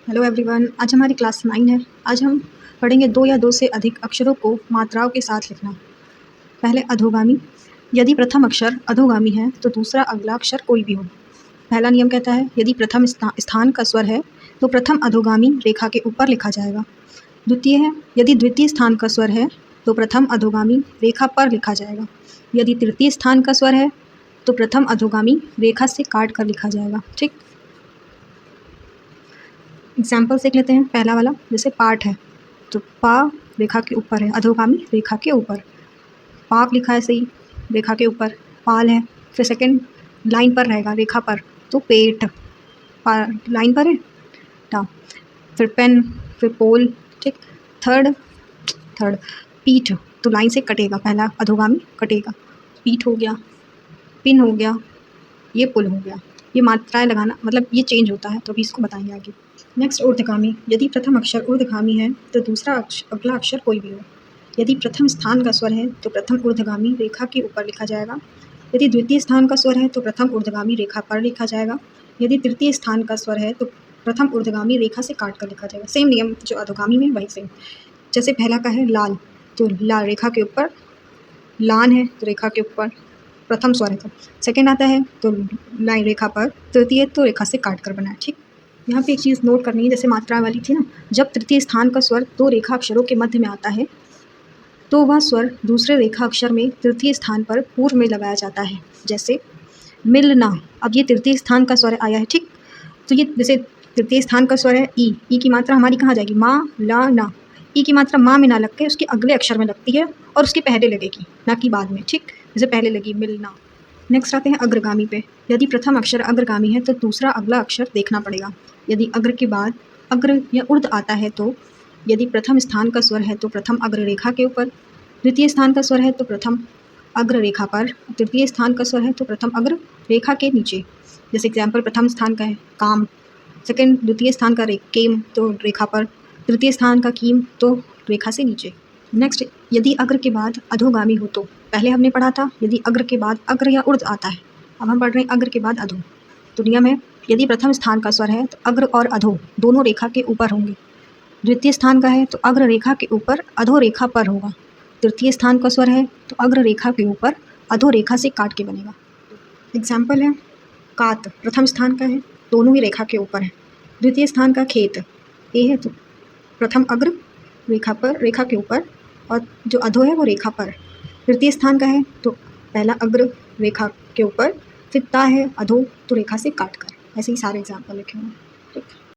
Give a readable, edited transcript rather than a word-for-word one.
Hello everyone, आज हमारी class 9 है। आज हम पढ़ेंगे दो या दो से अधिक अक्षरों को मात्राओं के साथ लिखना। पहले अधोगामी। यदि प्रथम अक्षर अधोगामी है तो दूसरा अगला अक्षर कोई भी हो। पहला नियम कहता है यदि प्रथम स्थान का स्वर है तो प्रथम अधोगामी रेखा के ऊपर लिखा जाएगा। द्वितीय है यदि द्वितीय स्थान का स्वर है तो प्रथम अधोगामी रेखा पर लिखा जाएगा। यदि तृतीय स्थान का स्वर है तो प्रथम अधोगामी रेखा से काट कर लिखा जाएगा। ठीक, एग्जाम्पल देख लेते हैं। पहला वाला जैसे पाठ है तो पा रेखा के ऊपर है, अधोगामी रेखा के ऊपर। पाक लिखा है सही, रेखा के ऊपर। पाल है, फिर सेकंड लाइन पर रहेगा रेखा पर, तो पेट लाइन पर है टा। फिर पेन, फिर पोल। ठीक, थर्ड पीठ तो लाइन से कटेगा, पहला अधोगामी कटेगा। पीठ हो गया, पिन हो गया, ये पुल हो गया। ये मात्राएं लगाना मतलब ये चेंज होता है, तो अभी इसको बताएंगे आगे। नेक्स्ट ऊर्ध्वगामी। यदि प्रथम अक्षर ऊर्ध्वगामी है तो दूसरा अगला अक्षर कोई भी हो। यदि प्रथम स्थान का स्वर है तो प्रथम ऊर्ध्वगामी रेखा के ऊपर लिखा जाएगा। यदि द्वितीय स्थान का स्वर है तो प्रथम ऊर्ध्वगामी रेखा पर लिखा जाएगा। यदि तृतीय स्थान का स्वर है तो प्रथम ऊर्ध्वगामी रेखा से काट कर लिखा जाएगा। सेम नियम जो अधोगामी में वही सेम। जैसे पहला का है लाल, तो लाल रेखा के ऊपर, लान है तो रेखा के ऊपर प्रथम स्वर है। तो सेकेंड आता है तो लाइन रेखा पर, तृतीय तो रेखा से काट कर बना है। ठीक, यहाँ पे एक चीज़ नोट करनी है, जैसे मात्रा वाली थी ना, जब तृतीय स्थान का स्वर दो रेखा अक्षरों के मध्य में आता है तो वह स्वर दूसरे रेखा अक्षर में तृतीय स्थान पर पूर्व में लगाया जाता है। जैसे मिलना, अब ये तृतीय स्थान का स्वर आया है। ठीक, तो ये जैसे तृतीय स्थान का स्वर है ई की मात्रा हमारी कहाँ जाएगी, माँ ला ना। ई की मात्रा माँ में ना लग के उसके अगले अक्षर में लगती है और उसके पहले लगेगी, ना कि बाद में। ठीक, जैसे पहले लगी मिलना। नेक्स्ट आते हैं अग्रगामी पे। यदि प्रथम अक्षर अग्रगामी है तो दूसरा अगला अक्षर देखना पड़ेगा। यदि अग्र के बाद अग्र या उर्ध आता है तो यदि प्रथम स्थान का स्वर है तो प्रथम अग्र रेखा के ऊपर, द्वितीय स्थान का स्वर है तो प्रथम अग्र रेखा पर, तृतीय स्थान का स्वर है तो प्रथम अग्र रेखा के नीचे। जैसे एग्जाम्पल प्रथम स्थान का है काम, सेकंड द्वितीय स्थान का केम तो रेखा पर, तृतीय स्थान का कीम तो रेखा से नीचे। नेक्स्ट, यदि अग्र के बाद अधोगामी हो तो पहले हमने पढ़ा था यदि अग्र के बाद अग्र या उर्ध आता है, अब हम पढ़ रहे हैं अग्र के बाद अधो। तो नियम है यदि प्रथम स्थान का स्वर है तो अग्र और अधो दोनों रेखा के ऊपर होंगे। द्वितीय स्थान का है तो अग्र रेखा के ऊपर अधो रेखा पर होगा। तृतीय स्थान का स्वर है तो अग्र रेखा के ऊपर अधो रेखा से काट के बनेगा। एग्जाम्पल है कात, प्रथम स्थान का है, दोनों ही रेखा के ऊपर है। द्वितीय स्थान का खेत ए है तो प्रथम अग्र रेखा पर, रेखा के ऊपर, और जो अधो है वो रेखा पर। तृतीय स्थान का है तो पहला अग्र रेखा के ऊपर, फिर ता है अधो तो रेखा से काट कर। ऐसे ही सारे एग्जाम्पल लिखे हुए हैं। ठीक।